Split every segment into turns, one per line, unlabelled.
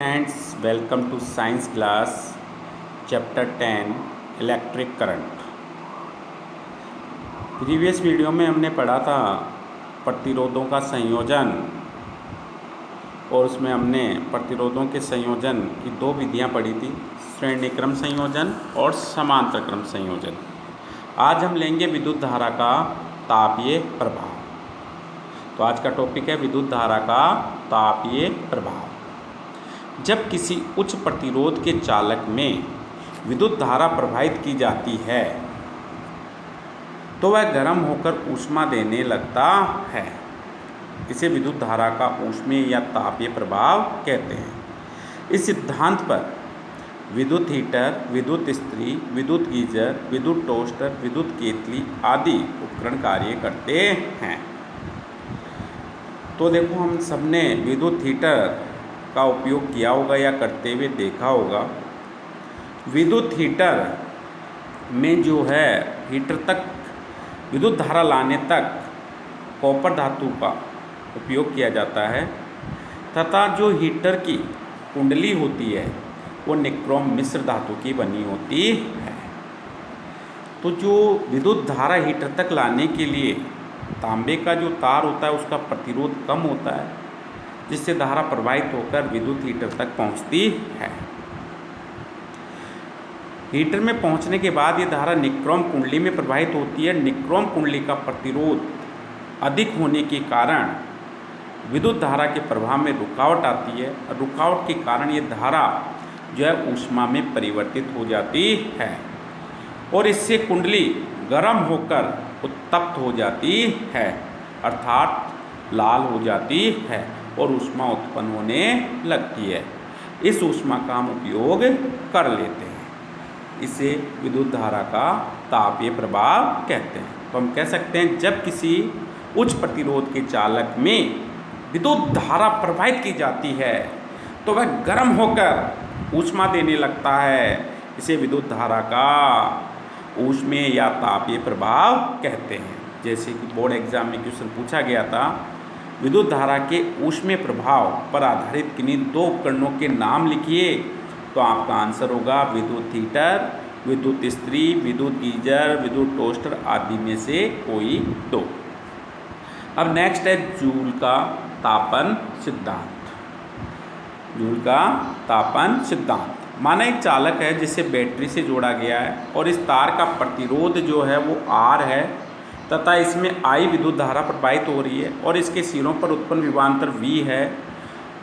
Friends, welcome to science class chapter 10 electric current. Previous video में हमने पढ़ा था प्रतिरोधों का संयोजन, और उसमें हमने प्रतिरोधों के संयोजन की दो विधियां पढ़ी थी, श्रेणीक्रम संयोजन और समांतर क्रम संयोजन। आज हम लेंगे विद्युत धारा का तापीय प्रभाव। तो आज का टॉपिक है विद्युत धारा का तापीय प्रभाव। जब किसी उच्च प्रतिरोध के चालक में विद्युत धारा प्रवाहित की जाती है तो वह गर्म होकर ऊष्मा देने लगता है। इसे विद्युत धारा का ऊष्मीय या तापीय प्रभाव कहते हैं। इस सिद्धांत पर विद्युत हीटर, विद्युत इस्त्री, विद्युत गीजर, विद्युत टोस्टर, विद्युत केतली आदि उपकरण कार्य करते हैं। तो देखो, हम सबने विद्युत हीटर का उपयोग किया होगा या करते हुए देखा होगा। विद्युत हीटर में जो है, हीटर तक विद्युत धारा लाने तक कॉपर धातु का उपयोग किया जाता है तथा जो हीटर की कुंडली होती है वो निक्रोम मिश्र धातु की बनी होती है। तो जो विद्युत धारा हीटर तक लाने के लिए तांबे का जो तार होता है उसका प्रतिरोध कम होता है, जिससे धारा प्रवाहित होकर विद्युत हीटर तक पहुंचती है। हीटर में पहुंचने के बाद ये धारा निक्रोम कुंडली में प्रवाहित होती है। निक्रोम कुंडली का प्रतिरोध अधिक होने के कारण विद्युत धारा के प्रवाह में रुकावट आती है, और रुकावट के कारण ये धारा जो है ऊष्मा में परिवर्तित हो जाती है, और इससे कुंडली गर्म होकर उत्तप्त हो जाती है, अर्थात लाल हो जाती है और ऊष्मा उत्पन्न होने लगती है। इस ऊष्मा का हम उपयोग कर लेते हैं। इसे विद्युत धारा का तापीय प्रभाव कहते हैं। तो हम कह सकते हैं, जब किसी उच्च प्रतिरोध के चालक में विद्युत धारा प्रवाहित की जाती है तो वह गर्म होकर ऊष्मा देने लगता है। इसे विद्युत धारा का ऊष्मीय या तापीय प्रभाव कहते हैं। जैसे कि बोर्ड एग्जाम में क्वेश्चन पूछा गया था, विद्युत धारा के ऊष्मीय प्रभाव पर आधारित किन्हीं दो उपकरणों के नाम लिखिए, तो आपका आंसर होगा विद्युत हीटर, विद्युत इस्त्री, विद्युत गीजर, विद्युत टोस्टर आदि में से कोई दो। अब नेक्स्ट है जूल का तापन सिद्धांत। जूल का तापन सिद्धांत। माना एक चालक है जिसे बैटरी से जोड़ा गया है, और इस तार का प्रतिरोध जो है वो R है तथा इसमें I विद्युत धारा प्रवाहित हो रही है, और इसके सिरों पर उत्पन्न विभवांतर V है।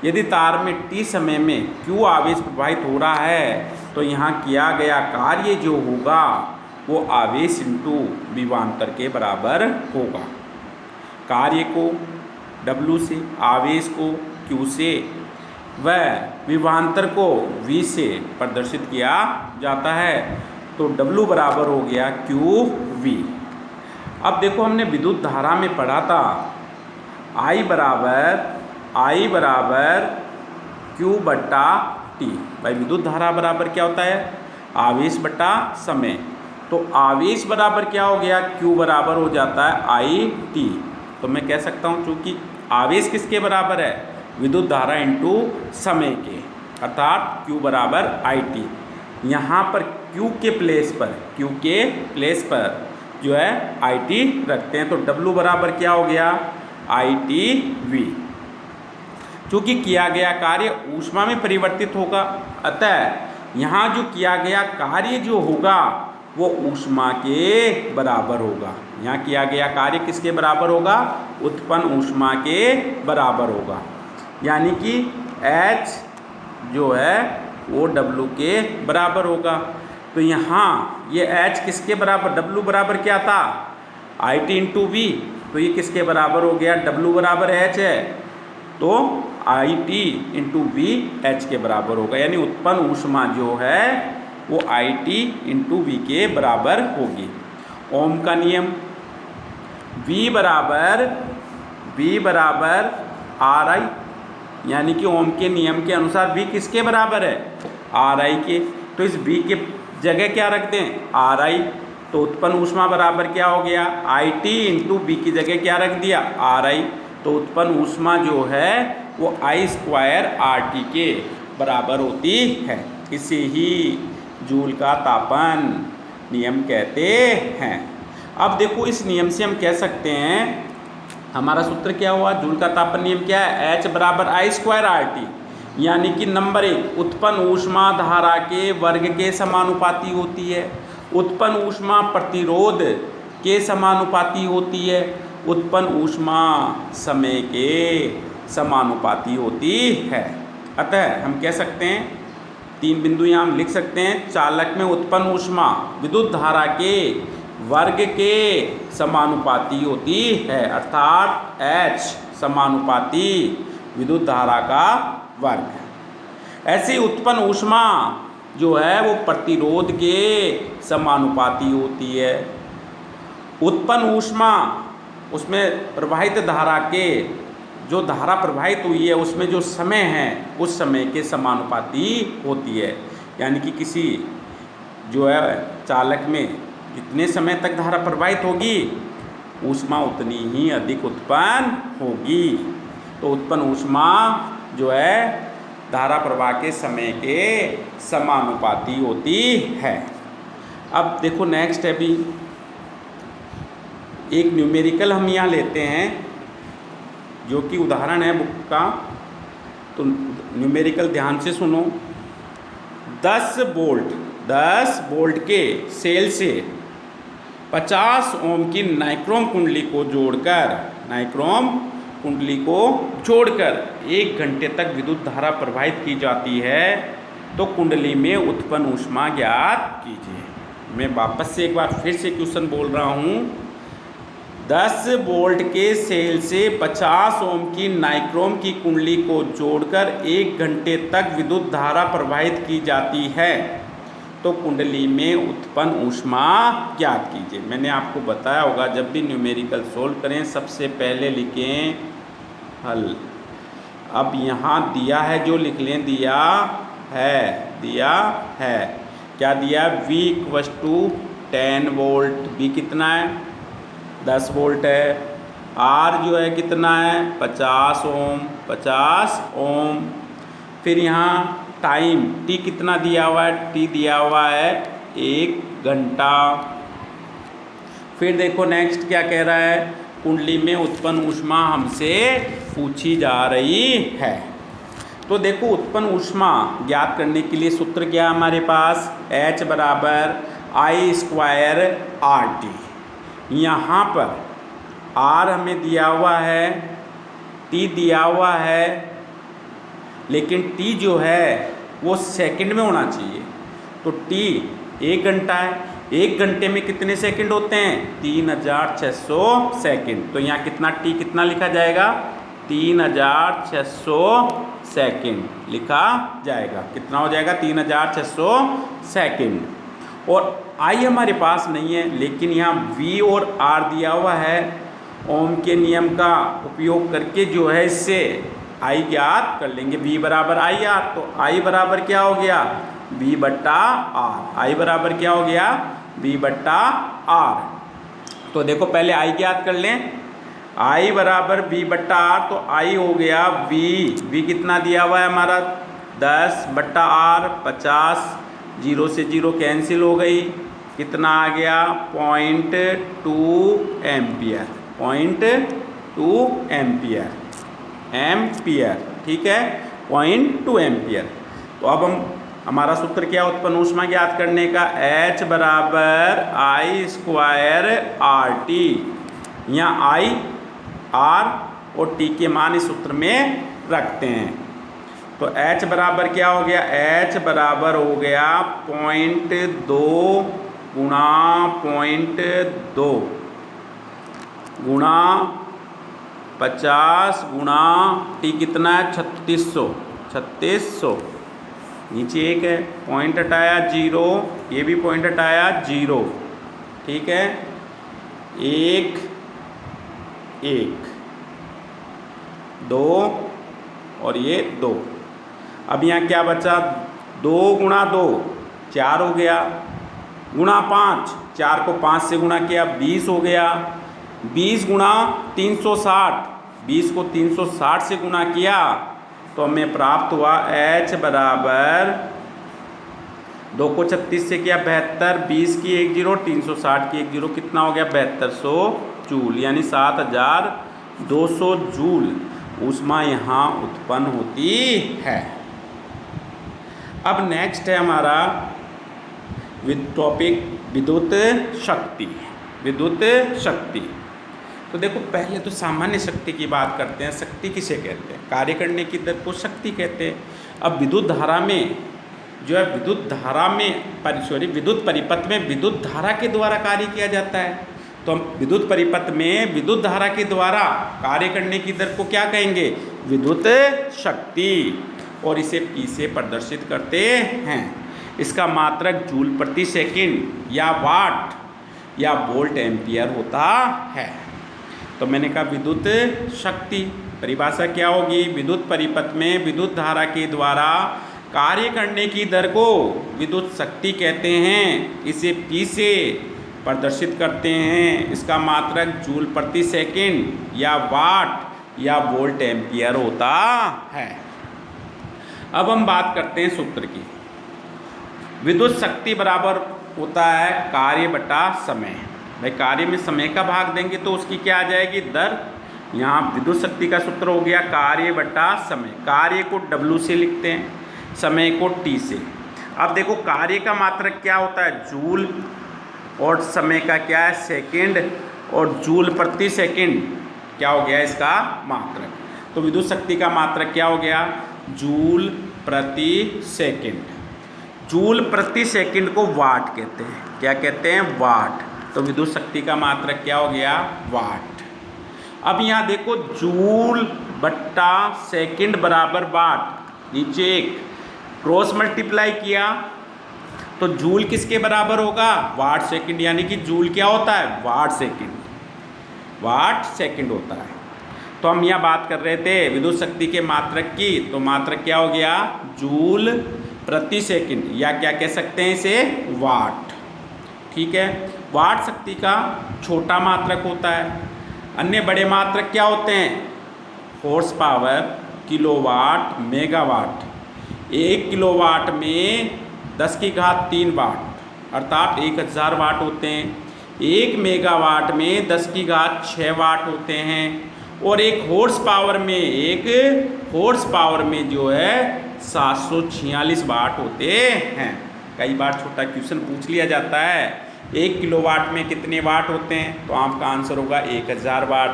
यदि तार में T समय में Q आवेश प्रवाहित हो रहा है तो यहाँ किया गया कार्य जो होगा वो आवेश इंटू विभवांतर के बराबर होगा। कार्य को W से, आवेश को Q से व विभवांतर को V से प्रदर्शित किया जाता है। तो W बराबर हो गया QV। अब देखो, हमने विद्युत धारा में पढ़ा था I बराबर Q बट्टा T। भाई विद्युत धारा बराबर क्या होता है? आवेश बट्टा समय। तो आवेश बराबर क्या हो गया? Q बराबर हो जाता है IT। तो मैं कह सकता हूँ, चूँकि आवेश किसके बराबर है? विद्युत धारा इंटू समय के, अर्थात Q बराबर IT। यहाँ पर Q के प्लेस पर जो है IT रखते हैं, तो W बराबर क्या हो गया? ITV। चूँकि किया गया कार्य ऊष्मा में परिवर्तित होगा, अतः यहाँ जो किया गया कार्य जो होगा वो ऊष्मा के बराबर होगा। यहाँ किया गया कार्य किसके बराबर होगा? उत्पन्न ऊष्मा के बराबर होगा। यानी कि H जो है वो W के बराबर होगा। तो यहाँ ये H किसके बराबर? W बराबर क्या था? IT into V। तो ये किसके बराबर हो गया? W बराबर H है, तो IT इंटू V H के बराबर होगा। यानी उत्पन्न ऊष्मा जो है वो IT इंटू V के बराबर होगी। ओम का नियम, V बराबर RI, यानी कि ओम के नियम के अनुसार V किसके बराबर है? RI के। तो इस V के जगह क्या रखते हैं? RI। तो उत्पन्न ऊष्मा बराबर क्या हो गया? IT इंटू V की जगह क्या रख दिया? RI। तो उत्पन्न ऊष्मा जो है वो I² RT के बराबर होती है। इसे ही जूल का तापन नियम कहते हैं। अब देखो इस नियम से हम कह सकते हैं, हमारा सूत्र क्या हुआ, जूल का तापन नियम क्या है, H बराबर I² RT, यानी कि नंबर 1, उत्पन्न ऊष्मा धारा के वर्ग के समानुपाती होती है, उत्पन्न ऊष्मा प्रतिरोध के समानुपाती होती है, उत्पन्न ऊष्मा समय के समानुपाती होती है। अतः हम कह सकते हैं, 3 बिंदु यहाँ हम लिख सकते हैं, चालक में उत्पन्न ऊष्मा विद्युत धारा के वर्ग के समानुपाती होती है, अर्थात H समानुपाती विद्युत धारा का वर्ग। ऐसी उत्पन्न ऊष्मा जो है वो प्रतिरोध के समानुपाती होती है। उत्पन्न ऊष्मा उसमें प्रवाहित धारा के, जो धारा प्रवाहित हुई है उसमें जो समय है उस समय के समानुपाती होती है, यानी कि किसी जो है चालक में जितने समय तक धारा प्रवाहित होगी ऊष्मा उतनी ही अधिक उत्पन्न होगी। तो उत्पन्न ऊष्मा जो है धारा प्रवाह के समय के समानुपाती होती है। अब देखो नेक्स्ट है भी एक न्यूमेरिकल हम यहाँ लेते हैं, जो कि उदाहरण है बुक का, तो न्यूमेरिकल ध्यान से सुनो। 10 वोल्ट के सेल से 50 ओम की नाइक्रोम कुंडली को जोड़कर 1 घंटे तक विद्युत धारा प्रवाहित की जाती है, तो कुंडली में उत्पन्न ऊष्मा ज्ञात कीजिए। मैं वापस से एक बार फिर से क्वेश्चन बोल रहा हूँ। 10 वोल्ट के सेल से 50 ओम की नाइक्रोम की कुंडली को जोड़कर 1 घंटे तक विद्युत धारा प्रवाहित की जाती है, तो कुंडली में उत्पन्न ऊष्मा ज्ञात कीजिए। मैंने आपको बताया होगा, जब भी न्यूमेरिकल सोल्व करें सबसे पहले लिखें हल। अब यहाँ दिया है जो लिख लें, दिया है क्या दिया, V = 10 वोल्ट, V कितना है 10 वोल्ट है, R जो है कितना है 50 ओम। फिर यहाँ टाइम T कितना दिया हुआ है, T दिया हुआ है 1 घंटा। फिर देखो नेक्स्ट क्या कह रहा है, कुंडली में उत्पन्न ऊष्मा हमसे पूछी जा रही है। तो देखो उत्पन्न ऊष्मा ज्ञात करने के लिए सूत्र क्या है हमारे पास, H बराबर I² RT। यहाँ पर R हमें दिया हुआ है, T दिया हुआ है, लेकिन T जो है वो सेकंड में होना चाहिए। तो T 1 घंटा है, 1 घंटे में कितने सेकंड होते हैं 3600 सेकंड। तो यहाँ कितना T कितना लिखा जाएगा, 3600 सेकंड लिखा जाएगा। कितना हो जाएगा 3600 सेकंड। और I हमारे पास नहीं है, लेकिन यहाँ V और R दिया हुआ है। ओम के नियम का उपयोग करके जो है इससे I ज्ञात कर लेंगे, V बराबर IR। तो I बराबर क्या हो गया, V/R। I बराबर क्या हो गया, V/R। तो देखो पहले I ज्ञात कर लें, I बराबर V/R। तो I हो गया V कितना दिया हुआ है हमारा 10/R 50, 0 से 0 कैंसिल हो गई, कितना आ गया 0.2 एम्पियर, 0.2 एम्पियर, ठीक है 0.2 एम्पियर। तो अब हमारा सूत्र क्या उत्पन्न ऊष्मा ज्ञात करने का, H बराबर I² RT। यहाँ I, R और T के मान इस सूत्र में रखते हैं। तो H बराबर क्या हो गया, H बराबर हो गया 0.2 गुणा 0.2 गुणा 50 गुणा T कितना है 3600। नीचे एक है, पॉइंट हटाया 0, ये भी पॉइंट हटाया 0, ठीक है 1 2 और ये 2। अब यहाँ क्या बचा, 2 गुणा 2 4 हो गया, गुणा 5, 4 को 5 से गुणा किया 20 हो गया, 20 गुणा 360, 20 को 360 से गुणा किया तो हमें प्राप्त हुआ H बराबर 2 को 36 से किया 72, 20 की 1 जीरो, 360 की 1 जीरो, कितना हो गया 7200 जूल, यानी 7200 जूल ऊष्मा यहाँ उत्पन्न होती है। अब नेक्स्ट है हमारा टॉपिक विद्युत शक्ति। विद्युत शक्ति, तो देखो पहले तो सामान्य शक्ति की बात करते हैं। शक्ति किसे कहते हैं? कार्य करने की दर को शक्ति कहते हैं। अब विद्युत धारा में जो है विद्युत परिपथ में विद्युत धारा के द्वारा कार्य किया जाता है। तो हम विद्युत परिपथ में विद्युत धारा के द्वारा कार्य करने की दर को क्या कहेंगे? विद्युत शक्ति, और इसे P से प्रदर्शित करते हैं। इसका मात्रक जूल प्रति सेकंड या वाट या वोल्ट एम्पियर होता है। तो मैंने कहा विद्युत शक्ति परिभाषा क्या होगी? विद्युत परिपथ में विद्युत धारा के द्वारा कार्य करने की दर को विद्युत शक्ति कहते हैं। इसे P से प्रदर्शित करते हैं। इसका मात्रक जूल प्रति सेकंड या वाट या वोल्ट एम्पियर होता है। अब हम बात करते हैं सूत्र की। विद्युत शक्ति बराबर होता है कार्य बटा समय। भाई कार्य में समय का भाग देंगे तो उसकी क्या आ जाएगी? दर। यहाँ विद्युत शक्ति का सूत्र हो गया कार्य बटा समय। कार्य को W से लिखते हैं, समय को T से। अब देखो कार्य का मात्रक क्या होता है? जूल, और समय का क्या है? सेकंड, और जूल प्रति सेकंड क्या हो गया इसका मात्रक। तो विद्युत शक्ति का मात्रक क्या हो गया? जूल प्रति सेकंड। जूल प्रति सेकंड को वाट कहते हैं। क्या कहते हैं? वाट। तो विद्युत शक्ति का मात्रक क्या हो गया? वाट। अब यहाँ देखो जूल बट्टा सेकंड बराबर वाट, नीचे एक क्रॉस मल्टीप्लाई किया तो जूल किसके बराबर होगा? वाट सेकंड, यानी कि जूल क्या होता है? Watt second. वाट सेकंड होता है। तो हम यहाँ बात कर रहे थे विद्युत शक्ति के मात्रक की, तो मात्रक क्या हो गया? जूल प्रति सेकंड, या क्या कह सकते हैं इसे? वाट। ठीक है। वाट शक्ति का छोटा मात्रक होता है। अन्य बड़े मात्रक क्या होते हैं? Horse power, kilowatt, megawatt. 1 kilowatt में 10 की घात 3 वाट अर्थात 1000 वाट होते हैं। 1 मेगावाट में 10 की घात 6 वाट होते हैं। और एक हॉर्स पावर में जो है 746 वाट होते हैं। कई बार छोटा क्वेश्चन पूछ लिया जाता है 1 किलोवाट में कितने वाट होते हैं, तो आपका आंसर होगा 1000 वाट।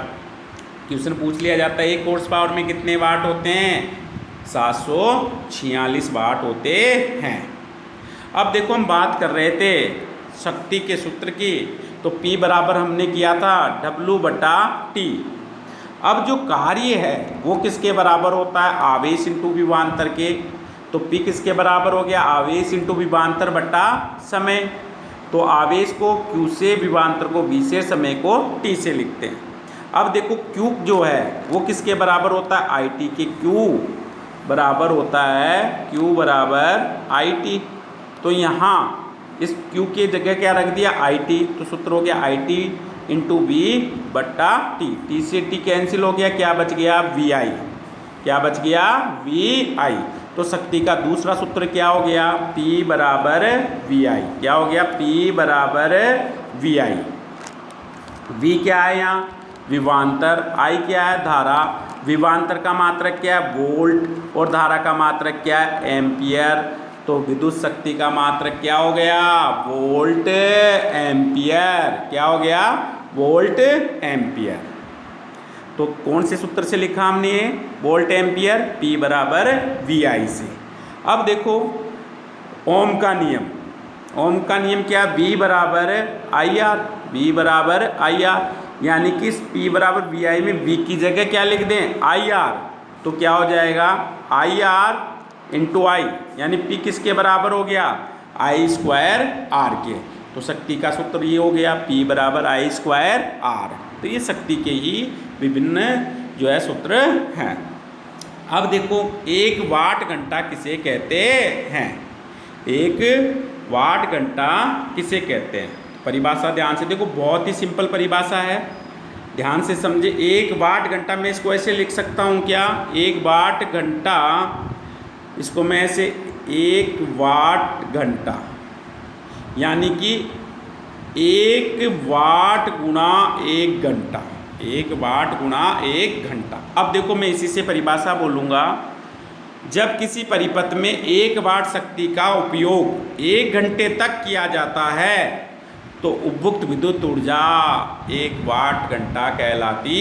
क्वेश्चन पूछ लिया जाता है 1 हॉर्स पावर में कितने वाट होते हैं, 746 वाट होते हैं। अब देखो हम बात कर रहे थे शक्ति के सूत्र की, तो P बराबर हमने किया था W/T। अब जो कार्य है वो किसके बराबर होता है, आवेश इंटू विभवांतर के। तो P किसके बराबर हो गया, आवेश इंटू विभवांतर बटा समय। तो आवेश को Q से, विभवांतर को V से, समय को T से लिखते हैं। अब देखो Q जो है वो किसके बराबर होता है, IT के। Q बराबर होता है Q बराबर IT। तो यहाँ इस Q की जगह क्या रख दिया, IT। तो सूत्र हो गया IT इंटू V/T। T से T कैंसिल हो गया, क्या बच गया, VI। क्या बच गया, VI। तो शक्ति का दूसरा सूत्र क्या हो गया, P बराबर VI। क्या हो गया, P बराबर VI। V क्या है यहाँ, विभवांतर। I क्या है, धारा। विभवांतर का मात्रक क्या है, वोल्ट। और धारा का मात्रक क्या है, एम्पियर। तो विद्युत शक्ति का मात्रक क्या हो गया, वोल्ट एम्पियर। क्या हो गया, वोल्ट एम्पियर। तो कौन से सूत्र से लिखा हमने, वोल्ट एम्पियर, P बराबर VI से। अब देखो ओम का नियम। ओम का नियम क्या, V बराबर IR। V बराबर IR, यानी कि P बराबर VI में V की जगह क्या लिख दें, IR। तो क्या हो जाएगा, IR इंटू I, यानी P किसके बराबर हो गया, I² R के। तो शक्ति का सूत्र ये हो गया, P बराबर I² R। तो ये शक्ति के ही विभिन्न जो है सूत्र हैं। अब देखो 1 वाट घंटा किसे कहते हैं, 1 वाट घंटा किसे कहते हैं। परिभाषा ध्यान से देखो, बहुत ही सिंपल परिभाषा है। ध्यान से समझे। 1 वाट घंटा मैं इसको ऐसे लिख सकता हूँ क्या, 1 वाट घंटा, इसको मैं ऐसे 1 वाट घंटा, यानी कि 1 वाट गुणा 1 घंटा, 1 वाट गुणा 1 घंटा। अब देखो मैं इसी से परिभाषा बोलूँगा, जब किसी परिपथ में 1 वाट शक्ति का उपयोग 1 घंटे तक किया जाता है तो उपभुक्त विद्युत ऊर्जा 1 वाट घंटा कहलाती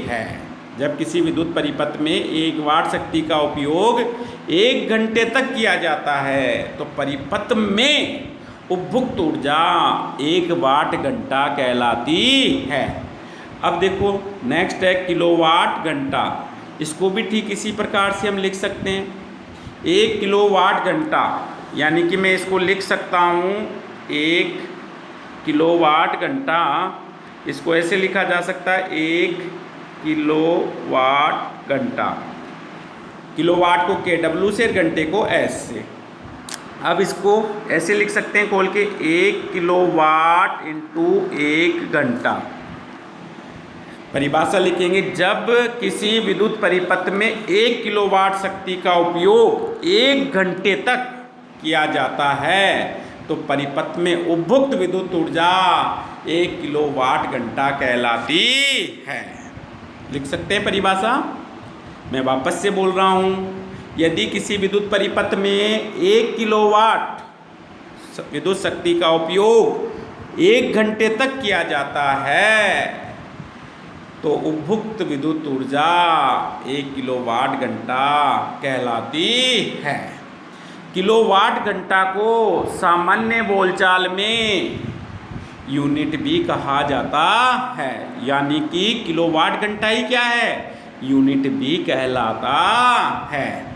है। जब किसी विद्युत परिपथ में 1 वाट शक्ति का उपयोग 1 घंटे तक किया जाता है तो परिपथ में उपभुक्त ऊर्जा 1 वाट घंटा कहलाती है। अब देखो नेक्स्ट है किलोवाट घंटा। इसको भी ठीक इसी प्रकार से हम लिख सकते हैं। 1 किलोवाट घंटा, यानी कि मैं इसको लिख सकता हूँ 1 किलोवाट घंटा, इसको ऐसे लिखा जा सकता है 1 किलोवाट घंटा। किलोवाट को KW से, घंटे को S से। अब इसको ऐसे लिख सकते हैं खोल के 1 किलोवाट इंटू 1 घंटा। परिभाषा लिखेंगे, जब किसी विद्युत परिपथ में 1 किलोवाट शक्ति का उपयोग 1 घंटे तक किया जाता है तो परिपथ में उपभुक्त विद्युत ऊर्जा 1 किलोवाट घंटा कहलाती है। लिख सकते हैं परिभाषा। मैं वापस से बोल रहा हूँ, यदि किसी विद्युत परिपथ में 1 किलोवाट विद्युत शक्ति का उपयोग 1 घंटे तक किया जाता है तो उपभुक्त विद्युत ऊर्जा 1 किलोवाट घंटा कहलाती है। किलोवाट घंटा को सामान्य बोलचाल में यूनिट भी कहा जाता है, यानी कि किलोवाट घंटा ही क्या है, यूनिट भी कहलाता है।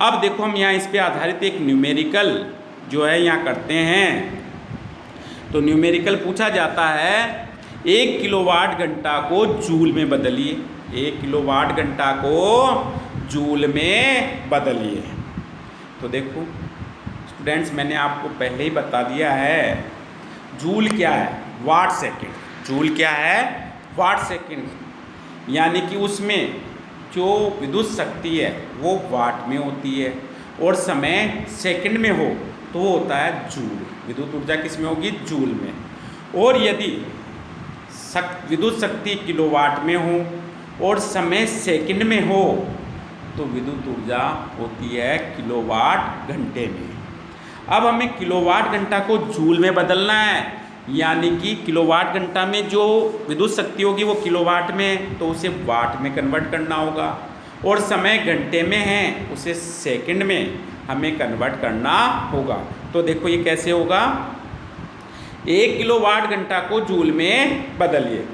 अब देखो हम यहाँ इस पे आधारित एक न्यूमेरिकल जो है यहाँ करते हैं। तो न्यूमेरिकल पूछा जाता है 1 किलोवाट घंटा को जूल में बदलिए, 1 किलोवाट घंटा को जूल में बदलिए। तो देखो स्टूडेंट्स, मैंने आपको पहले ही बता दिया है जूल क्या है, वाट सेकंड। जूल क्या है, वाट सेकंड, यानी कि उसमें जो विद्युत शक्ति है वो वाट में होती है और समय सेकंड में हो तो वो होता है जूल। विद्युत ऊर्जा किस में होगी, जूल में। और यदि विद्युत शक्ति किलोवाट में हो और समय सेकंड में हो तो विद्युत ऊर्जा होती है किलोवाट घंटे में। अब हमें किलोवाट घंटा को जूल में बदलना है, यानी कि किलोवाट घंटा में जो विद्युत शक्ति होगी वो किलोवाट में, तो उसे वाट में कन्वर्ट करना होगा। और समय घंटे में है, उसे सेकंड में हमें कन्वर्ट करना होगा। तो देखो ये कैसे होगा, 1 किलोवाट घंटा को जूल में बदलिए।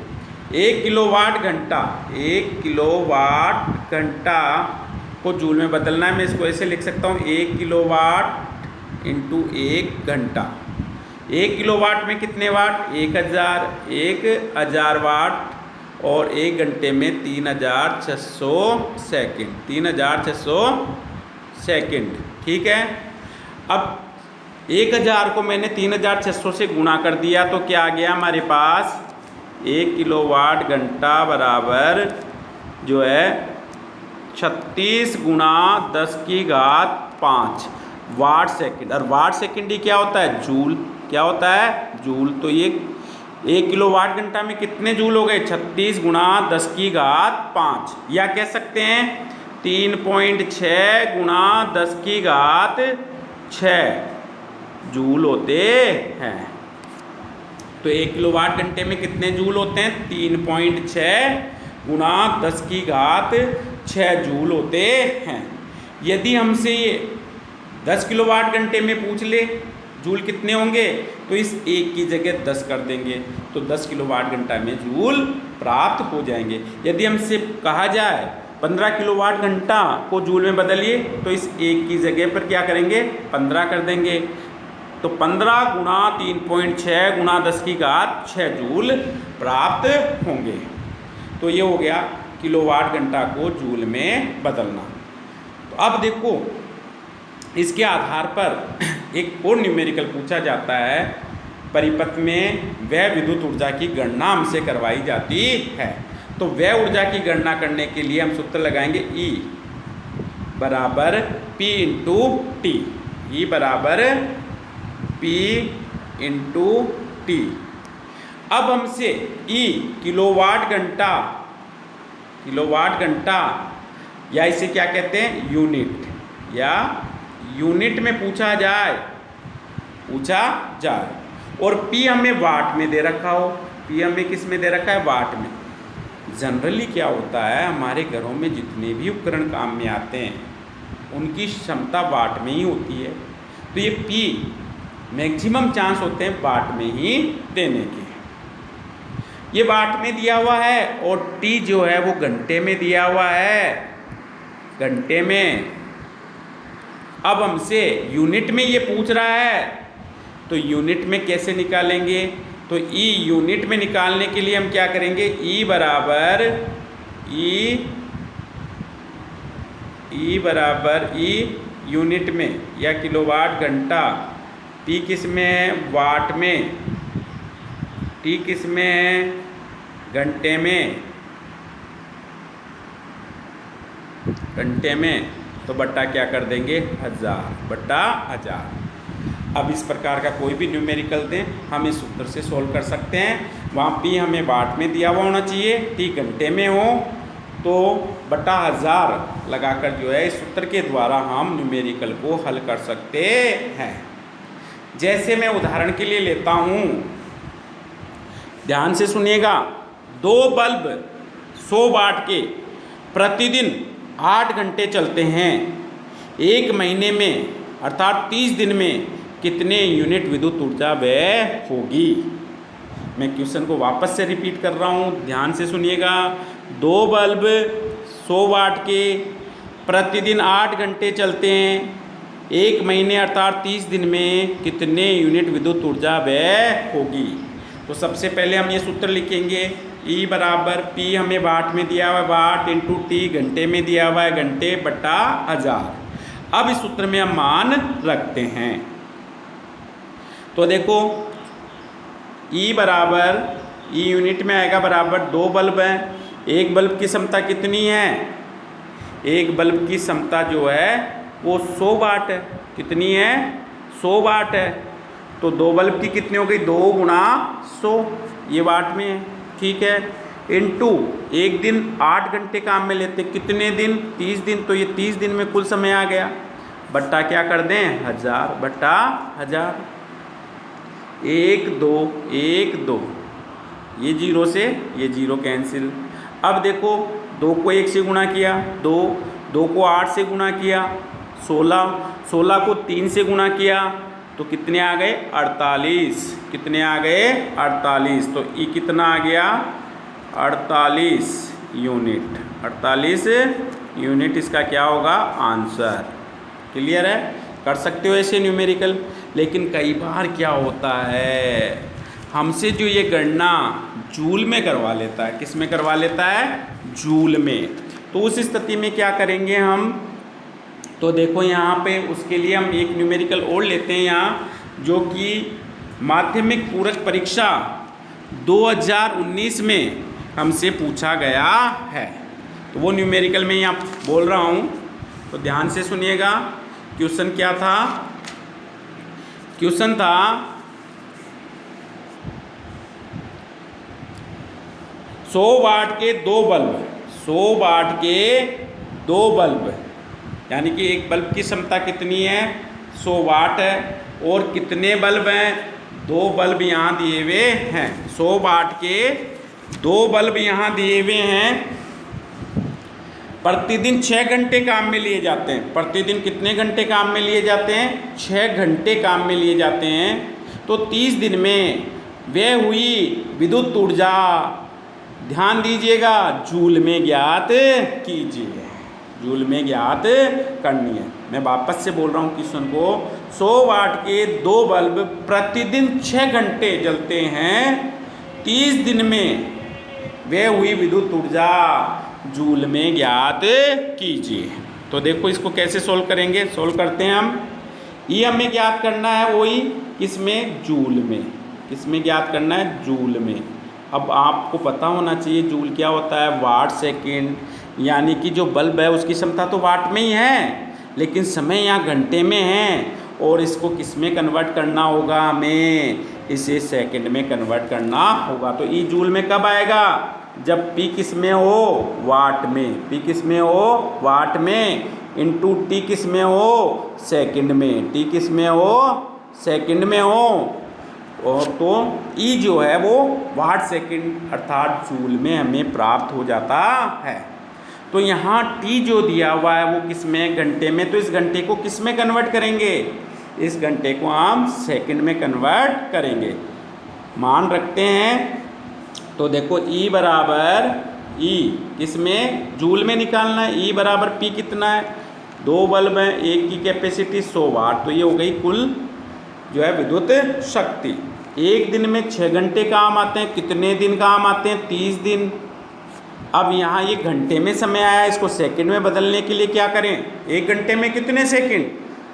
1 किलोवाट घंटा, 1 किलोवाट घंटा को जूल में बदलना है। मैं इसको ऐसे लिख सकता हूँ 1 किलोवाट इंटू 1 घंटा। 1 किलोवाट में कितने वाट, 1000 वाट और 1 घंटे में 3600 सेकंड, 3600 सेकंड। ठीक है। अब 1000 को मैंने 3600 से गुणा कर दिया तो क्या आ गया हमारे पास, 1 किलोवाट घंटा बराबर जो है 36 गुणा 10 की घात 5 वाट सेकंड। और वाट सेकंड ही क्या होता है, जूल। क्या होता है, जूल। तो ये 1 किलोवाट घंटा में कितने जूल हो गए, 36 गुणा 10 की घात 5, या कह सकते हैं 3.6 गुणा 10 की घात 6 जूल होते हैं। तो 1 किलोवाट घंटे में कितने जूल होते हैं, 3.6 गुणा 10 की घात 6 जूल होते हैं। यदि हमसे ये 10 किलोवाट घंटे में पूछ ले जूल कितने होंगे, तो इस 1 की जगह 10 कर देंगे तो 10 किलोवाट घंटा में जूल प्राप्त हो जाएंगे। यदि हमसे कहा जाए 15 किलोवाट घंटा को जूल में बदलिए तो इस 1 की जगह पर क्या करेंगे, 15 कर देंगे। तो 15 गुणा 3.6 गुणा 10 की घात 6 जूल प्राप्त होंगे। तो ये हो गया किलोवाट घंटा को जूल में बदलना। तो अब देखो इसके आधार पर एक और न्यूमेरिकल पूछा जाता है परिपथ में वह विद्युत ऊर्जा की गणना हमसे करवाई जाती है। तो वह ऊर्जा की गणना करने के लिए हम सूत्र लगाएंगे E बराबर P इंटू टी। E बराबर P इंटू टी। अब हमसे E किलोवाट घंटा या इसे क्या कहते हैं यूनिट, या यूनिट में पूछा जाए और P हमें वाट में दे रखा हो। P हमें किस में दे रखा है, वाट में। जनरली क्या होता है, हमारे घरों में जितने भी उपकरण काम में आते हैं उनकी क्षमता वाट में ही होती है। तो ये P मैक्सिमम चांस होते हैं वाट में ही देने के। ये वाट में दिया हुआ है और T जो है वो घंटे में दिया हुआ है, घंटे में। अब हमसे यूनिट में ये पूछ रहा है, तो यूनिट में कैसे निकालेंगे? तो E यूनिट में निकालने के लिए हम क्या करेंगे, E बराबर E यूनिट में या किलोवाट घंटा, P किस में है, वाट में, T किस में है, घंटे में, तो बट्टा क्या कर देंगे, 1000/1000। अब इस प्रकार का कोई भी न्यूमेरिकल दें हम इस सूत्र से सोल्व कर सकते हैं। वहाँ P हमें वाट में दिया हुआ होना चाहिए, T घंटे में हो, तो बटा 1000 लगाकर जो है इस सूत्र के द्वारा हम न्यूमेरिकल को हल कर सकते हैं। जैसे मैं उदाहरण के लिए लेता हूँ, ध्यान से सुनिएगा। 2 बल्ब 100 वाट के प्रतिदिन 8 घंटे चलते हैं। 1 महीने में अर्थात 30 दिन में कितने यूनिट विद्युत ऊर्जा व्यय होगी? मैं क्वेश्चन को वापस से रिपीट कर रहा हूँ, ध्यान से सुनिएगा। 2 बल्ब 100 वाट के प्रतिदिन 8 घंटे चलते हैं। 1 महीने अर्थात 30 दिन में कितने यूनिट विद्युत ऊर्जा व्यय होगी? तो सबसे पहले हम ये सूत्र लिखेंगे, E बराबर P हमें वाट में दिया हुआ है, वाट इंटू T घंटे में दिया हुआ है, घंटे बटा 1000। अब इस सूत्र में हम मान रखते हैं। तो देखो E बराबर E यूनिट में आएगा बराबर 2 बल्ब हैं। एक बल्ब की क्षमता कितनी है? एक बल्ब की क्षमता जो है वो 100 वाट है। कितनी है? 100 वाट है। तो 2 बल्ब की कितनी हो गई? 2 गुणा 100, ये वाट में है, ठीक है। इनटू एक दिन 8 घंटे काम में लेते, कितने दिन? 30 दिन। तो ये 30 दिन में कुल समय आ गया, बट्टा क्या कर दें? 1000/1000। 1 2 1 2, ये 0 से ये 0 कैंसिल। अब देखो 2 को 1 से गुणा किया 2, 2 को 8 से गुणा किया 16, 16 को 3 से गुणा किया तो कितने आ गए? 48। कितने आ गए? 48। तो E कितना आ गया? 48 यूनिट। 48 यूनिट इसका क्या होगा? आंसर। क्लियर है? कर सकते हो ऐसे न्यूमेरिकल। लेकिन कई बार क्या होता है, हमसे जो ये गणना जूल में करवा लेता है, किस में करवा लेता है? जूल में। तो उस स्थिति में क्या करेंगे हम? तो देखो यहाँ पे उसके लिए हम एक न्यूमेरिकल और लेते हैं यहाँ, जो कि माध्यमिक पूरक परीक्षा 2019 में हमसे पूछा गया है। तो वो न्यूमेरिकल में यहाँ बोल रहा हूँ, तो ध्यान से सुनिएगा। क्वेश्चन क्या था? क्वेश्चन था 100 वाट के 2 बल्ब, 100 वाट के 2 बल्ब, यानी कि एक बल्ब की क्षमता कितनी है? 100 वाट है। और कितने बल्ब हैं? 2 बल्ब यहाँ दिए हुए हैं। 100 वाट के 2 बल्ब यहाँ दिए हुए हैं। प्रतिदिन 6 घंटे काम में लिए जाते हैं। प्रतिदिन कितने घंटे काम में लिए जाते हैं? 6 घंटे काम में लिए जाते हैं। तो 30 दिन में व्यय हुई विद्युत ऊर्जा, ध्यान दीजिएगा, जूल में ज्ञात कीजिए। जूल में ज्ञात करनी है। मैं वापस से बोल रहा हूँ क्वेश्चन को। 100 वाट के 2 बल्ब प्रतिदिन 6 घंटे जलते हैं। 30 दिन में व्यय हुई विद्युत ऊर्जा जूल में ज्ञात कीजिए। तो देखो इसको कैसे सोल्व करेंगे? सोल्व करते हैं हम। ये हमें ज्ञात करना है वही किसमें? जूल में। किसमें ज्ञात करना है? जूल में। अब आपको पता होना चाहिए जूल क्या होता है? वाट सेकेंड, यानी कि जो बल्ब है उसकी क्षमता तो वाट में ही है, लेकिन समय यहाँ घंटे में है, और इसको किस में कन्वर्ट करना होगा? हमें इसे सेकंड में कन्वर्ट करना होगा। तो ई जूल में कब आएगा? जब पी किस में हो? वाट में। पी किस में हो? वाट में, इंटू टी किस में हो? सेकंड में। टी किस में हो? सेकंड में हो। और तो ई जो है वो वाट सेकंड अर्थात जूल में हमें प्राप्त हो जाता है। तो यहाँ टी जो दिया हुआ है वो किस में? घंटे में। तो इस घंटे को किस में कन्वर्ट करेंगे? इस घंटे को हम सेकंड में कन्वर्ट करेंगे। मान रखते हैं। तो देखो ई बराबर ई किस में? जूल में निकालना है। ई बराबर पी कितना है? 2 बल्ब हैं, एक की कैपेसिटी 100 वाट, तो ये हो गई कुल जो है विद्युत शक्ति। एक दिन में 6 घंटे काम आते हैं। कितने दिन काम आते हैं? 30 दिन। अब यहाँ ये घंटे में समय आया, इसको सेकंड में बदलने के लिए क्या करें? एक घंटे में कितने सेकंड?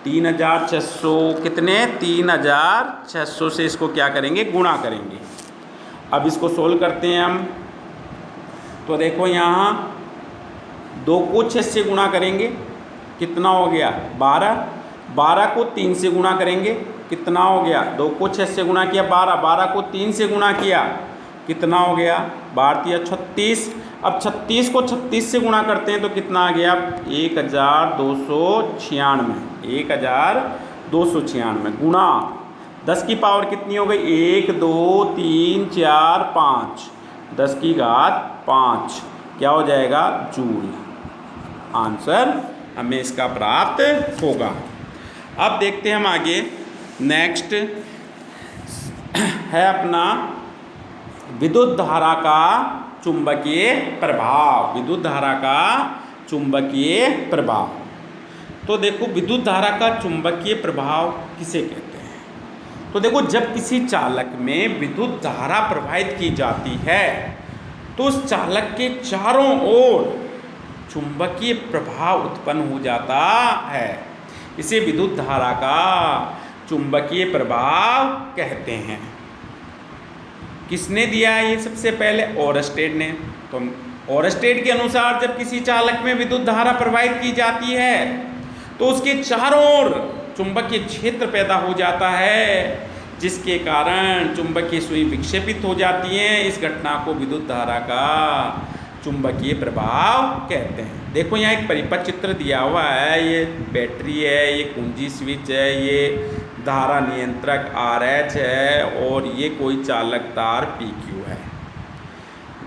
3600। कितने? 3600 से इसको क्या करेंगे? गुणा करेंगे। अब इसको सोल्व करते हैं हम। तो देखो यहाँ 2 को 6 से गुणा करेंगे, कितना हो गया? 12। 12 को 3 से गुणा करेंगे, कितना हो गया? 2 को 6 से गुणा किया 12, 12 को 3 से गुणा किया, कितना हो गया? 12 36। अब 36 को 36 से गुणा करते हैं तो कितना आ गया? 1296। 1296 गुणा 10 की पावर कितनी हो गई? 1 2 3 4 5, 10 की घात 5 क्या हो जाएगा? जूल। आंसर हमें इसका प्राप्त होगा। अब देखते हैं हम आगे। नेक्स्ट है अपना विद्युत धारा का चुंबकीय प्रभाव। विद्युत धारा का चुंबकीय प्रभाव। तो देखो विद्युत धारा का चुंबकीय प्रभाव किसे कहते हैं? तो देखो जब किसी चालक में विद्युत धारा प्रवाहित की जाती है तो उस चालक के चारों ओर चुंबकीय प्रभाव उत्पन्न हो जाता है। इसे विद्युत धारा का चुंबकीय प्रभाव कहते हैं। किसने दिया है ये? सबसे पहले ओरस्टेड ने। तो ओरस्टेड के अनुसार जब किसी चालक में विद्युत धारा प्रवाहित की जाती है तो उसके चारों ओर चुंबकीय क्षेत्र पैदा हो जाता है, जिसके कारण चुंबकीय सुई विक्षेपित हो जाती हैं। इस घटना को विद्युत धारा का चुंबकीय प्रभाव कहते हैं। देखो यहाँ एक परिपथ चित्र दिया हुआ है। ये बैटरी है, ये कुंजी स्विच है, ये धारा नियंत्रक RH है, और ये कोई चालक तार PQ है।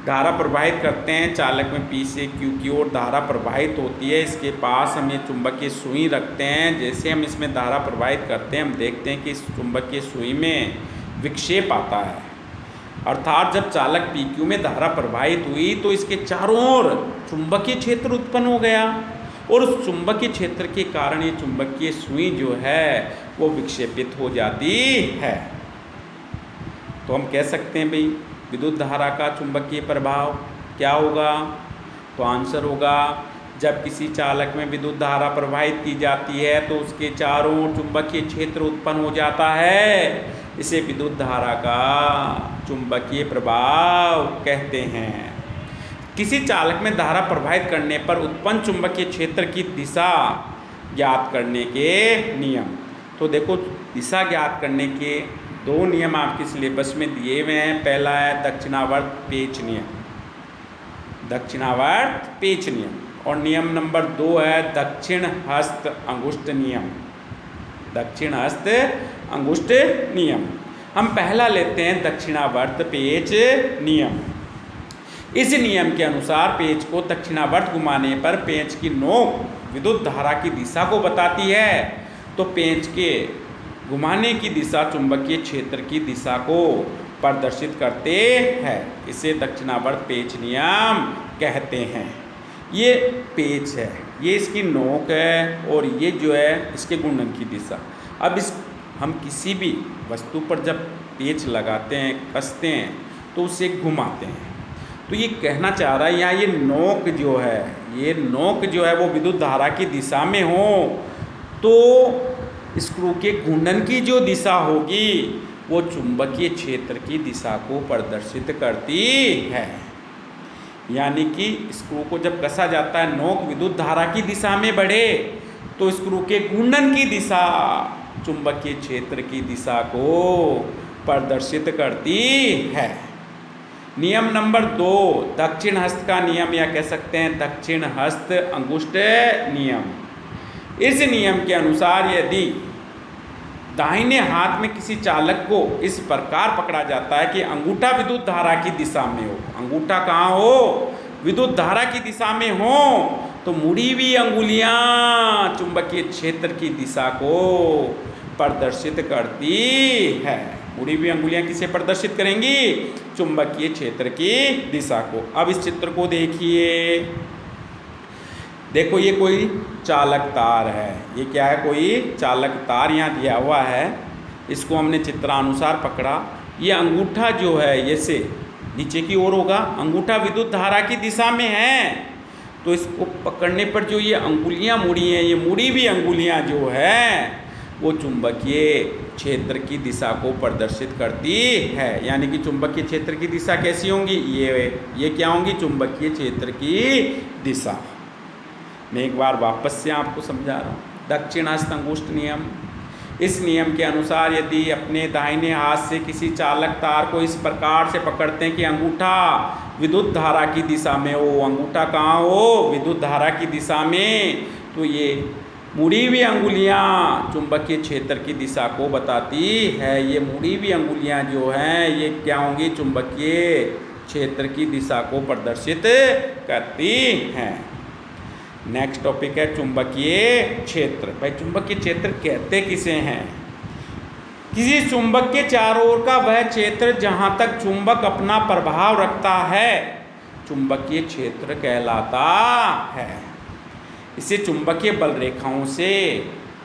धारा प्रवाहित करते हैं चालक में P से Q की ओर धारा प्रवाहित होती है। इसके पास हम ये चुंबकीय सुई रखते हैं। जैसे हम इसमें धारा प्रवाहित करते हैं हम देखते हैं कि इस चुंबकीय सुई में विक्षेप आता है, अर्थात जब चालक PQ में धारा प्रवाहित हुई तो इसके चारों ओर चुंबकीय क्षेत्र उत्पन्न हो गया, और उस चुंबकीय क्षेत्र के कारण ये चुंबकीय सुई जो है वो विक्षेपित हो जाती है। तो हम कह सकते हैं भाई विद्युत धारा का चुंबकीय प्रभाव क्या होगा? तो आंसर होगा जब किसी चालक में विद्युत धारा प्रवाहित की जाती है तो उसके चारों ओर चुंबकीय क्षेत्र उत्पन्न हो जाता है। इसे विद्युत धारा का चुंबकीय प्रभाव कहते हैं। किसी चालक में धारा प्रवाहित करने पर उत्पन्न चुंबकीय क्षेत्र की दिशा ज्ञात करने के नियम। तो देखो दिशा ज्ञात करने के 2 नियम आपके सिलेबस में दिए हुए हैं। पहला है दक्षिणावर्त पेच नियम, दक्षिणावर्त पेच नियम, और नियम नंबर 2 है दक्षिण हस्त अंगुष्ठ नियम, दक्षिण हस्त अंगुष्ठ नियम। हम पहला लेते हैं दक्षिणावर्त पेच नियम। इस नियम के अनुसार पेच को दक्षिणावर्त घुमाने पर पेच की नोक विद्युत धारा की दिशा को बताती है। तो पेच के घुमाने की दिशा चुंबकीय क्षेत्र की दिशा को प्रदर्शित करते हैं। इसे दक्षिणावर्त पेच नियम कहते हैं। ये पेच है, ये इसकी नोक है, और ये जो है इसके घूर्णन की दिशा। अब इस हम किसी भी वस्तु पर जब पेच लगाते हैं, कसते हैं, तो उसे घुमाते हैं। तो ये कहना चाह रहा है यहाँ ये नोक जो है, ये नोक जो है वो विद्युत धारा की दिशा में हो तो स्क्रू के घूर्णन की जो दिशा होगी वो चुंबकीय क्षेत्र की दिशा को प्रदर्शित करती है। यानी कि स्क्रू को जब कसा जाता है, नोक विद्युत धारा की दिशा में बढ़े तो स्क्रू के घूर्णन की दिशा चुंबकीय क्षेत्र की दिशा को प्रदर्शित करती है। नियम नंबर 2, दक्षिण हस्त का नियम, या कह सकते हैं दक्षिण हस्त अंगुष्ठ नियम। इस नियम के अनुसार यदि दाहिने हाथ में किसी चालक को इस प्रकार पकड़ा जाता है कि अंगूठा विद्युत धारा की दिशा में हो, अंगूठा कहाँ हो, विद्युत धारा की दिशा में हो, तो मुड़ी हुई अंगुलियां चुंबकीय क्षेत्र की दिशा को प्रदर्शित करती है। मुड़ी हुई अंगुलियां किसे प्रदर्शित करेंगी? चुंबकीय क्षेत्र की दिशा को। अब इस चित्र को देखिए, देखो ये कोई चालक तार है, ये क्या है, कोई चालक तार यहाँ दिया हुआ है। इसको हमने चित्रानुसार पकड़ा। ये अंगूठा जो है ये से नीचे की ओर होगा, अंगूठा विद्युत धारा की दिशा में है, तो इसको पकड़ने पर जो ये अंगुलियाँ मुड़ी हैं, ये मुड़ी हुई अंगुलियाँ जो है वो चुंबकीय क्षेत्र की दिशा को प्रदर्शित करती है। यानी कि चुंबकीय क्षेत्र की दिशा कैसी होंगी? ये क्या होंगी? चुंबकीय क्षेत्र की दिशा। मैं एक बार वापस से आपको समझा रहा हूँ। दक्षिण हस्त अंगुष्ठ नियम, इस नियम के अनुसार यदि अपने दाहिने हाथ से किसी चालक तार को इस प्रकार से पकड़ते हैं कि अंगूठा विद्युत धारा की दिशा में हो, अंगूठा कहाँ हो? विद्युत धारा की दिशा में, तो ये मुड़ी हुई अंगुलियाँ चुंबकीय क्षेत्र की दिशा को बताती है। ये मुड़ी हुई अंगुलियाँ जो हैं ये क्या होंगी? चुंबकीय क्षेत्र की दिशा को प्रदर्शित करती हैं। नेक्स्ट टॉपिक है चुंबकीय क्षेत्र। भाई चुंबकीय क्षेत्र कहते किसे हैं? किसी चुंबक के चारों ओर का वह क्षेत्र जहाँ तक चुंबक अपना प्रभाव रखता है चुंबकीय क्षेत्र कहलाता है। इसे चुंबकीय बल रेखाओं से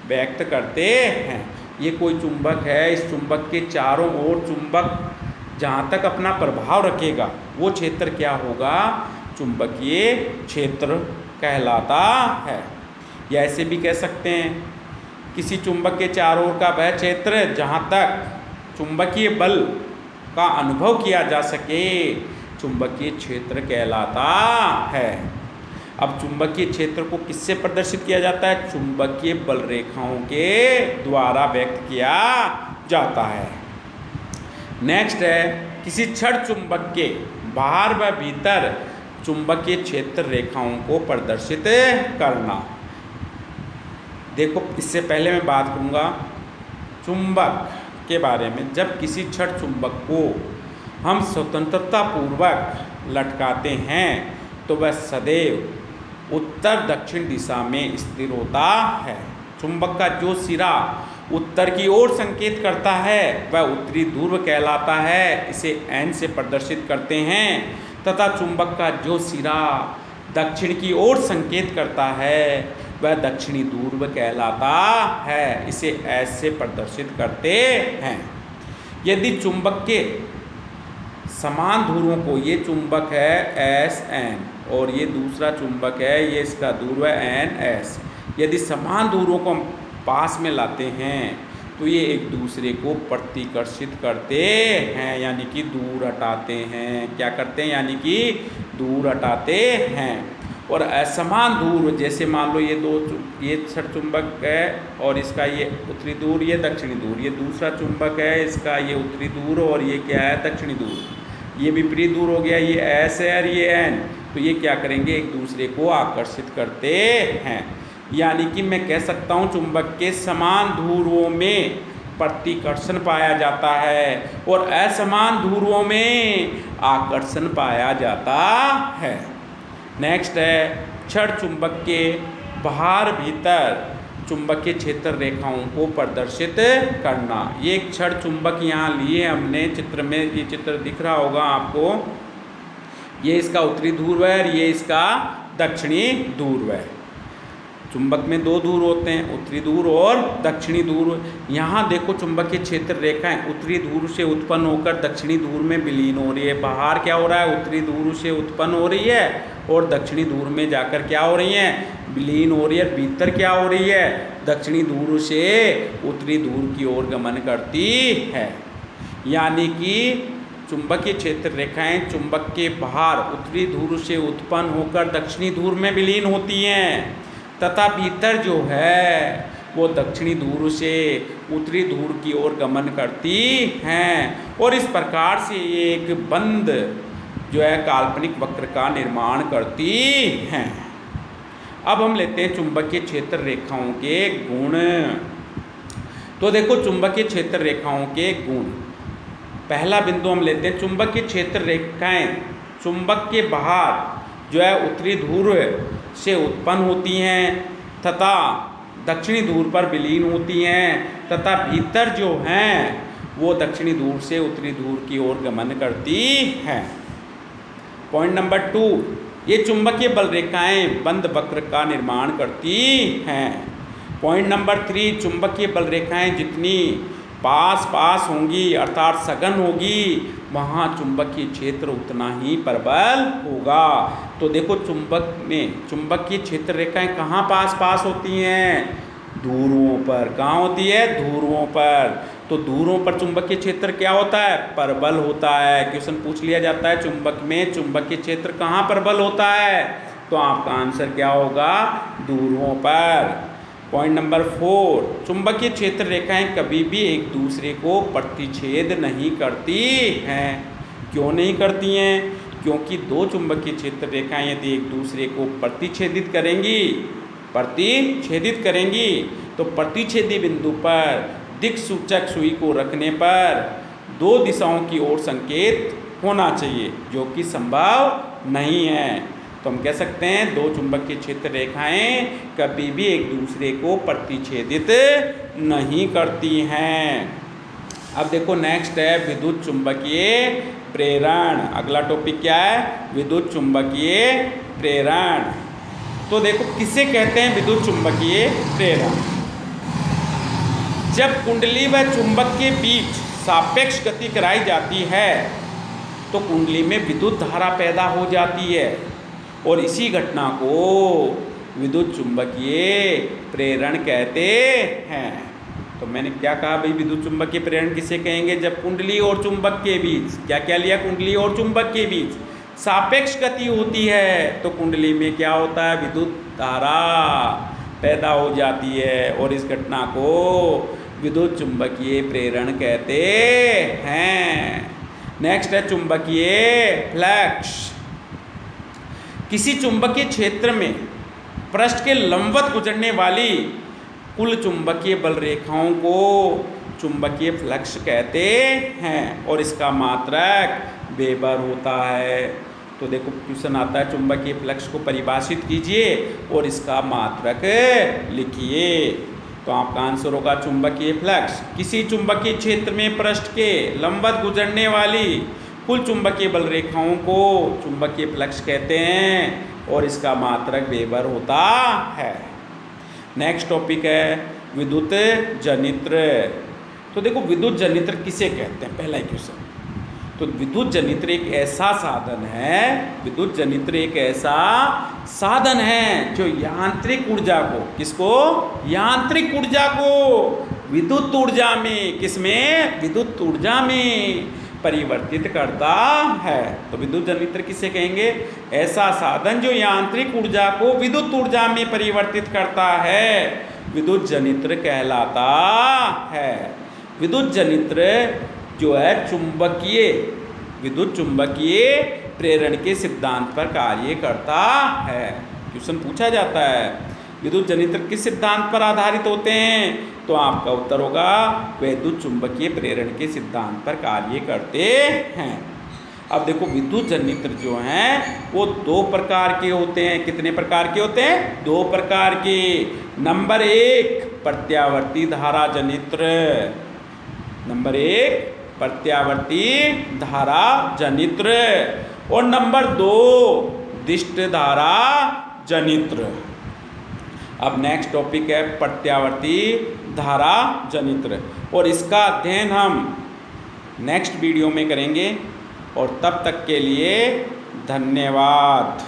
व्यक्त करते हैं। ये कोई चुंबक है, इस चुंबक के चारों ओर चुंबक जहाँ तक अपना प्रभाव रखेगा वो क्षेत्र क्या होगा? चुंबकीय क्षेत्र कहलाता है। या ऐसे भी कह सकते हैं किसी चुंबक के चारों ओर का वह क्षेत्र जहाँ तक चुंबकीय बल का अनुभव किया जा सके चुंबकीय क्षेत्र कहलाता है। अब चुंबकीय क्षेत्र को किससे प्रदर्शित किया जाता है? चुंबकीय बल रेखाओं के द्वारा व्यक्त किया जाता है। नेक्स्ट है किसी छड़ चुंबक के बाहर व भीतर चुंबकीय क्षेत्र रेखाओं को प्रदर्शित करना। देखो इससे पहले मैं बात करूँगा चुंबक के बारे में। जब किसी छड़ चुंबक को हम स्वतंत्रता पूर्वक लटकाते हैं तो वह सदैव उत्तर दक्षिण दिशा में स्थिर होता है। चुंबक का जो सिरा उत्तर की ओर संकेत करता है वह उत्तरी ध्रुव कहलाता है। इसे एन से प्रदर्शित करते हैं। तथा चुंबक का जो सिरा दक्षिण की ओर संकेत करता है वह दक्षिणी ध्रुव कहलाता है। इसे एस से प्रदर्शित करते हैं। यदि चुंबक के समान ध्रुवों को, ये चुंबक है एस एन और ये दूसरा चुंबक है, ये इसका ध्रुव है एन एस, यदि समान ध्रुवों को हम पास में लाते हैं तो ये एक दूसरे को प्रतिकर्षित करते हैं, यानी कि दूर हटाते हैं। क्या करते हैं? यानी कि दूर हटाते हैं। और असमान ध्रुव, जैसे मान लो ये छड़ चुंबक है और इसका ये उत्तरी ध्रुव, ये दक्षिणी ध्रुव, ये दूसरा चुंबक है, इसका ये उत्तरी ध्रुव और ये क्या है? दक्षिणी ध्रुव। ये विपरीत ध्रुव हो गया, ये एस है और ये एन, तो ये क्या करेंगे? एक दूसरे को आकर्षित करते हैं। यानी कि मैं कह सकता हूँ चुंबक के समान ध्रुवों में प्रतिकर्षण पाया जाता है और असमान ध्रुवों में आकर्षण पाया जाता है। नेक्स्ट है छड़ चुंबक के बाहर भीतर चुंबकीय क्षेत्र रेखाओं को प्रदर्शित करना। ये एक छड़ चुंबक यहाँ लिए हमने चित्र में, ये चित्र दिख रहा होगा आपको। ये इसका उत्तरी ध्रुव है और ये इसका दक्षिणी ध्रुव है। चुंबक में दो ध्रुव होते हैं, उत्तरी ध्रुव और दक्षिणी ध्रुव। यहाँ देखो चुंबकीय क्षेत्र रेखाएं उत्तरी ध्रुव से उत्पन्न होकर दक्षिणी ध्रुव में विलीन हो रही है। बाहर क्या हो रहा है? उत्तरी ध्रुव से उत्पन्न हो रही है और दक्षिणी ध्रुव में जाकर क्या हो रही हैं? विलीन हो रही है। भीतर क्या हो रही है? दक्षिणी ध्रुव से उत्तरी ध्रुव की ओर गमन करती है। यानी कि चुंबकीय क्षेत्र रेखाएं चुंबक के बाहर उत्तरी ध्रुव से उत्पन्न होकर दक्षिणी ध्रुव में विलीन होती हैं तथा भीतर जो है वो दक्षिणी ध्रुव से उत्तरी ध्रुव की ओर गमन करती हैं और इस प्रकार से एक बंद जो है काल्पनिक वक्र का निर्माण करती हैं। अब हम लेते हैं चुंबकीय क्षेत्र रेखाओं के गुण। तो देखो चुंबकीय क्षेत्र रेखाओं के गुण, पहला बिंदु हम लेते हैं चुंबकीय क्षेत्र रेखाएं चुंबक के बाहर जो है उत्तरी ध्रुव से उत्पन्न होती हैं तथा दक्षिणी ध्रुव पर विलीन होती हैं तथा भीतर जो हैं वो दक्षिणी ध्रुव से उत्तरी ध्रुव की ओर गमन करती हैं। पॉइंट नंबर 2, ये चुंबकीय बल रेखाएं बंद वक्र का निर्माण करती हैं। पॉइंट नंबर 3, चुंबकीय बल रेखाएं जितनी पास पास होंगी अर्थात सघन होगी वहाँ चुंबकीय क्षेत्र उतना ही प्रबल होगा। तो देखो चुंबक में चुंबकीय क्षेत्र रेखाएं कहाँ पास पास होती हैं? ध्रुवों पर। कहाँ होती है? ध्रुवों पर। तो ध्रुवों पर चुंबकीय क्षेत्र क्या होता है? प्रबल होता है। क्वेश्चन पूछ लिया जाता है चुंबक में चुंबकीय क्षेत्र कहाँ प्रबल होता है? तो आपका आंसर क्या होगा? ध्रुवों पर। पॉइंट नंबर 4, चुंबकीय क्षेत्र रेखाएं कभी भी एक दूसरे को प्रतिच्छेद नहीं करती हैं। क्यों नहीं करती हैं? क्योंकि दो चुंबकीय क्षेत्र रेखाएं यदि एक दूसरे को प्रतिच्छेदित करेंगी तो प्रतिच्छेदी बिंदु पर दिक्सूचक सुई को रखने पर दो दिशाओं की ओर संकेत होना चाहिए, जो कि संभव नहीं है। तो हम कह सकते हैं दो चुंबकीय क्षेत्र रेखाएं कभी भी एक दूसरे को प्रतिच्छेदित नहीं करती हैं। अब देखो नेक्स्ट है विद्युत चुंबकीय प्रेरण। अगला टॉपिक क्या है? विद्युत चुंबकीय प्रेरण। तो देखो किसे कहते हैं विद्युत चुंबकीय प्रेरण? जब कुंडली व चुंबक के बीच सापेक्ष गति कराई जाती है तो कुंडली में विद्युत धारा पैदा हो जाती है और इसी घटना को विद्युत चुंबकीय प्रेरण कहते हैं। तो मैंने क्या कहा भाई, विद्युत चुंबकीय प्रेरण किसे कहेंगे? जब कुंडली और चुंबक के बीच क्या क्या लिया? कुंडली और चुंबक के बीच सापेक्ष गति होती है तो कुंडली में क्या होता है? विद्युत धारा पैदा हो जाती है और इस घटना को विद्युत चुंबकीय प्रेरण कहते हैं। नेक्स्ट है चुंबकीय फ्लक्स। किसी चुंबकीय क्षेत्र में पृष्ठ के लंबवत गुजरने वाली कुल चुंबकीय बल रेखाओं को चुंबकीय फ्लक्स कहते हैं और इसका मात्रक वेबर होता है। तो देखो क्वेश्चन आता है चुंबकीय फ्लक्स को परिभाषित कीजिए और इसका मात्रक लिखिए। तो आपका आंसर होगा चुंबकीय फ्लक्स किसी चुंबकीय क्षेत्र में पृष्ठ के लंबवत गुजरने वाली कुल चुंबकीय बल रेखाओं को चुंबकीय फ्लक्स कहते हैं और इसका मात्रक वेबर होता है। नेक्स्ट टॉपिक है विद्युत जनित्र। तो देखो विद्युत जनित्र किसे कहते हैं? पहला क्वेश्चन। तो विद्युत जनित्र एक ऐसा साधन है, विद्युत जनित्र एक ऐसा साधन है जो यांत्रिक ऊर्जा को, किसको? यांत्रिक ऊर्जा को विद्युत ऊर्जा में, किसमें? विद्युत ऊर्जा में परिवर्तित करता है। तो विद्युत जनित्र किसे कहेंगे? ऐसा साधन जो यांत्रिक ऊर्जा को विद्युत ऊर्जा में परिवर्तित करता है, विद्युत जनित्र कहलाता है। विद्युत जनित्र जो है चुंबकीय, विद्युत चुंबकीय प्रेरण के सिद्धांत पर कार्य करता है। क्वेश्चन पूछा जाता है विद्युत जनित्र किस सिद्धांत पर आधारित होते हैं? तो आपका उत्तर होगा विद्युत चुंबकीय प्रेरण के सिद्धांत पर कार्य करते हैं। अब देखो विद्युत जनित्र जो हैं वो दो प्रकार के होते हैं। कितने प्रकार के होते हैं? दो प्रकार के। नंबर 1 प्रत्यावर्ती धारा जनित्र। नंबर 1 प्रत्यावर्ती धारा जनित्र और नंबर 2 दिष्ट धारा जनित्र। अब नेक्स्ट टॉपिक है प्रत्यावर्ती धारा जनित्र और इसका अध्ययन हम नेक्स्ट वीडियो में करेंगे और तब तक के लिए धन्यवाद।